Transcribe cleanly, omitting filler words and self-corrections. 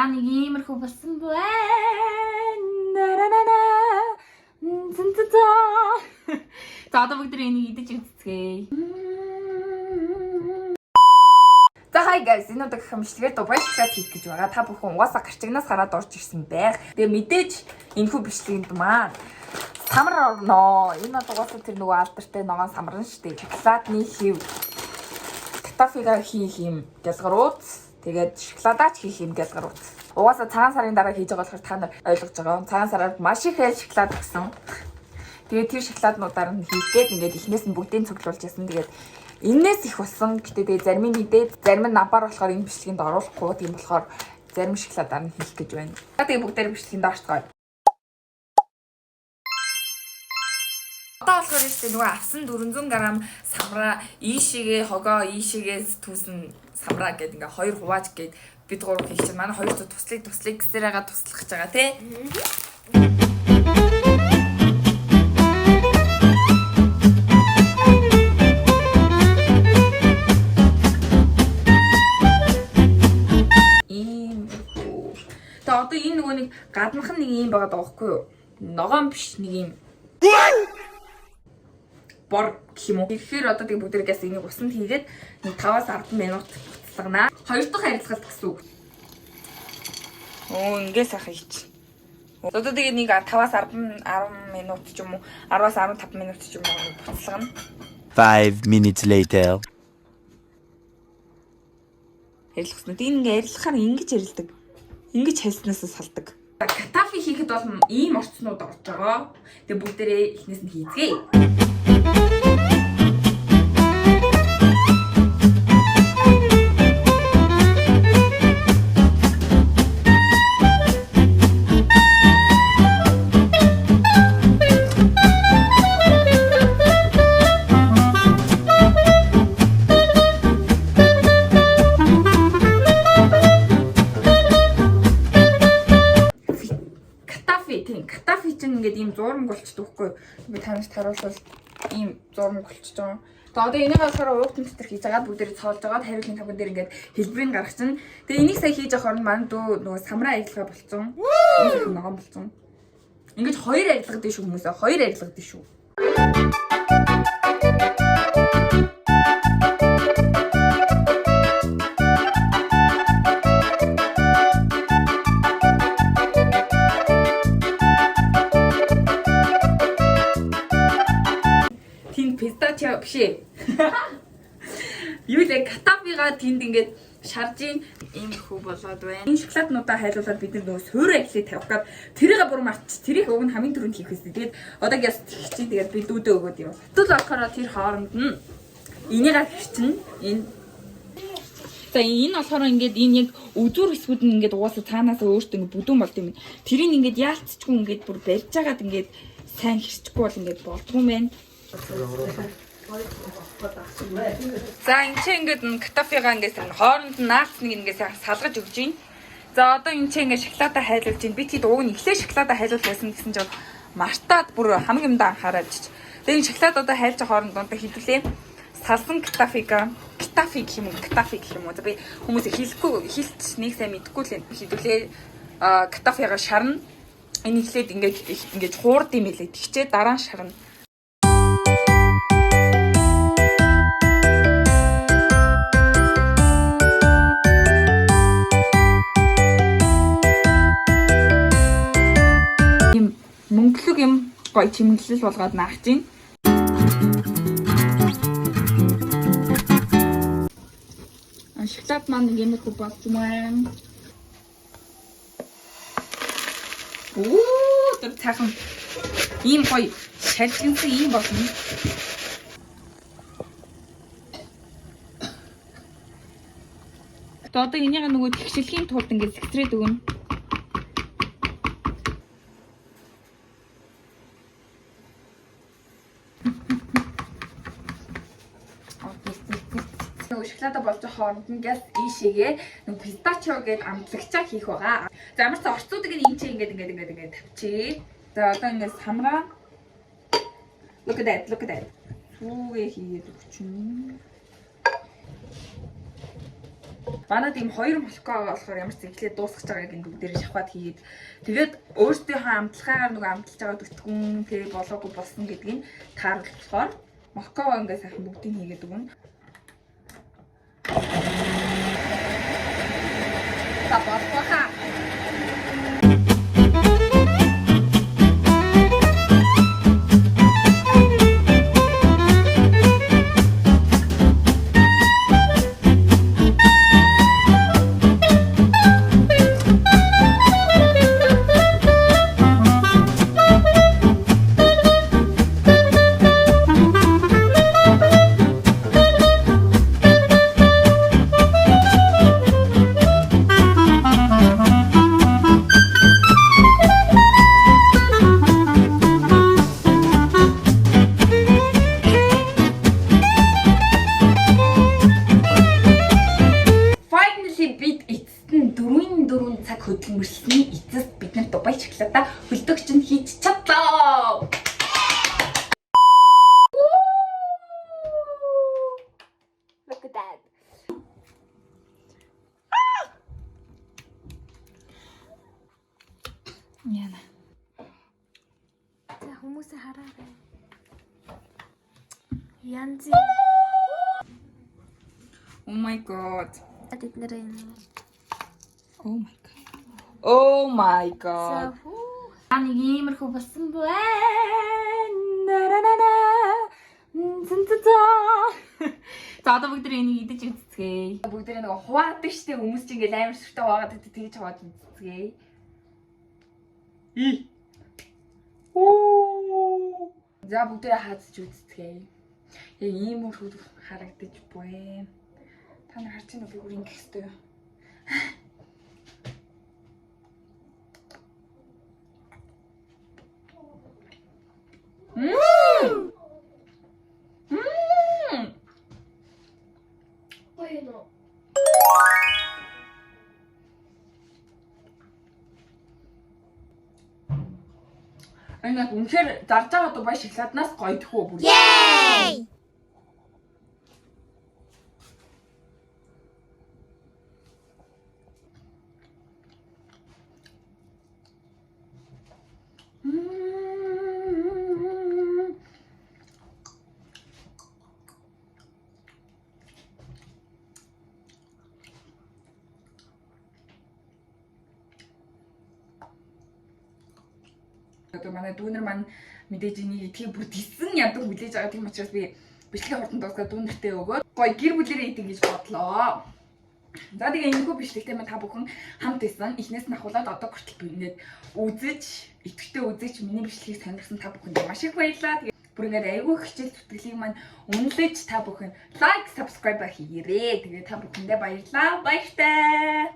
Нэг иймэрхүү болсон байна. За одоо бүгд энийг идэж үзцгээе. За hi guys, энэ удаа хамшлагээр Дубай шоколад хийх гэж байгаа. Та бүхэн угаасаа гарчигнаас хараад орж ирсэн байх. Тэгээ мэдээж энэхүү бичлэгэнд маань самар орно. Энэ бол угаасаа тэр нөгөө алдартай ногоон самар нь шүү дээ. Шоколадны хэв, татафига хийх юм гялгарууц. Тэгээд шоколадаач хийх юм гялгарууц. Угаасаа цагаан сарын дараа хийж байгаа болохоор та нар ойлгож байгаа. Цагаан сараар маш их шоколад өгсөн. Тэгээд тэр шоколаднуудаар нь хийх гээд ингээд эхнээс нь бүгдийг цуглуулж ясан. Тэгээд энээс их болсон. Гэтэ тэгээ зарим нь идээд, зарим нь нампаар болохоор энэ бичлэгэнд оруулахгүй. Тийм болохоор зарим шоколадаар нь хийх гэж байна. Тэгээ бүгдээр бичлэгэнд орцгоё. Одоо болохоор ихтэй нөгөө авсан 400 г самраа ийшээгээ хогоо ийшээгээ түүсэн самраа гэдэг ингээ хоёр хувааж гээд бид гурав хийх чинь манай хоёр туслыг гэсээр байгаа туслах гэж байгаа тий. Одоо энэ нөгөө нэг гаднах нь нэг юм байгаа даахгүй юу? Ногоон биш нэг юм. Бор гэх юм уу? Тэгэхээр одоо тэг бүгдээрээс энийг усанд хийгээд нэг 5-10 минут буцалгана. Хоёр дахь харилцалт гэсэн үг. Ингээ сайхан хийч. Одоо тэгээ нэг 5-10 минут ч юм уу 10-15 минут ч юм уу буцалгана. 5 minutes later. Ярилцсан. Тэг ингээ ярилцахаар ингэж ярилдаг. Ингэж хэлснээс салдаг. Катафи хийхэд бол ийм орцнууд орж байгаа. Тэгээ бүгдээрээ эхнээс нь хийцгээе. Катафи чинь ингээд ийм зурмаг болчихдог байхгүй юу? Би танаас харуулбал ийм зурмаг болчихж байгаа. Тэгээ одоо энийг болохоор уугтан дотор хийж байгаа бүгдээрээ цоолж байгаа хариулын тавхан дээр ингээд хэлбэрийг гаргачихна. Тэгээ энийг сая хийж авахаар маань нөгөө самраа арилгаа болцсон. Энэ ногоон болцсон. Ингээд хоёр арилгад дээ шүү хүмүүсээ. Хоёр арилгад дээ шүү. Пистачио биш ээ. Юу лээ катафига тэнд ингээд шаржийн ийм хүү болоод байна. Энэ шоколаднуудаа хайлуулаад бид нөгөө суурь ажиллаа тавих гад тэрийг бүр марч тэрийг уг нь хамгийн түрүүнд хийх байсан. Тэгээд одоо яс чи тэгээд би дүүдээ өгөөд юм. Түл болохоор тэр хооронд нь энийг авчирчин энэ. За энэ болохоор ингээд энэ яг үзүүр хэсгүүд нь ингээд угаасаа цаанаас өөртөө ингээд бүдүүн болд юм. Тэрийг ингээд яалтчгүй ингээд бүр барьж агаад ингээд сайн хэрчгүй бол ингээд болдгоо мэн. За энэ чинь ингээд катафига ингээд хооронд нь наац нэг ингээд салгаж өгч юм. За одоо энэ чинь ингээд шоколадаа хайлуулж байна. Би тэд уг нь эхлээ шоколадаа хайлуулж байсан гэсэн чинь мартаад бүр хамгийн юмдаа анхаараад чиж. Тэгээ энэ шоколад одоо хайлж хооронд дундаа хідүүлээ. Салсан катафига, катафи гэх юм уу? Катафи гэх юм уу? За би хүмүүсээ хэлж нэг сайн мэдэхгүй л хідүүлээ. Катафига шарна. Энэ ихлээд ингээд хуурд юм хэлээ. Тэгчээ дараа нь шарна. Мөнгөлөг юм гоё чимэглэл болгоод наах чинь. Шоколад маань нэг юм их болж байна. Тэр цаахан ийм гоё шалгинсан ийм болно. Одоо энийг нөгөө тэгшилхийн тулд ингээд сэктрээд өгнө. Шоколада болж хооронд нь газ ийшээгээ нэг пистачио гээд амтлагчаа хийх байгаа. За ямар ч орцуудыг энэ чинь ингээд тавьчих. За одоо ингээд самраа. Look at that. Үгээ хийгээд өгчнө. Манай тийм 2 молоко болохоор ямар ч ихлээр дуусгаж байгааг энэ бүгдээр шавхаад хийгээд тэгээд өөртөөхөө амтлагаараа нөгөө амталж байгаа төтгөн тэгээ болоогүй болсон гэдгийг тааруулж болохоор молокоо ингээ сайхан бүгдийг хийгээд өгнө. За болхоо. Цаг хөдөлмөрлсөний эцэст бид нар Дубай шоколадаа хөлдөгч нь хийж чадлаа. Look at that. Яна. За хүмүүсээ хараарай. Янз. Oh my god. Бид нэр энэ. Oh my god. Oh my god. Ани иймэрхүү болсон байна. За одоо бүгд энийг идэж үзцгээе. Бүгд нэг хуваадаг штеп хүмүүс чинь ингээл амар сүртэй хаваагаад тэгж хаваад үзцгээе. Оо. За бүгд хаацж үзцгээе. Яг иймэрхүү харагдаж байна. Та нар харж байна уу би бүр ингэх хэвээр. Ингээд үнэхээр зарж байгаа Дубай шоколаднаас гоё тхүү бүр. Yay! Одоо манай дүүнер маань мэдээж энийг идэхийг бүр тийсэн яндаг хүлээж байгаа тийм учраас би бичлэгийн хурдан дуусгаад дүүнертэй өгөөд гоё гэр бүлэрээ идэх гэж бодлоо. За тэгээ энэхүү бичлэгтэй маань та бүхэн хамт исэн. Эхнээс нь ахуулаад одоо хүртэл ингээд үзэж, идэвхтэй үзэж миний бичлэгийг сонирхсан та бүхэнд маш их баярлалаа. Тэгээ бүр ингээд айгүй хичээл зүтгэлийг маань үнэлж та бүхэн лайк, subscribe хийгээрэй. Тэгээ та бүхэндээ баярлалаа. Баяртай.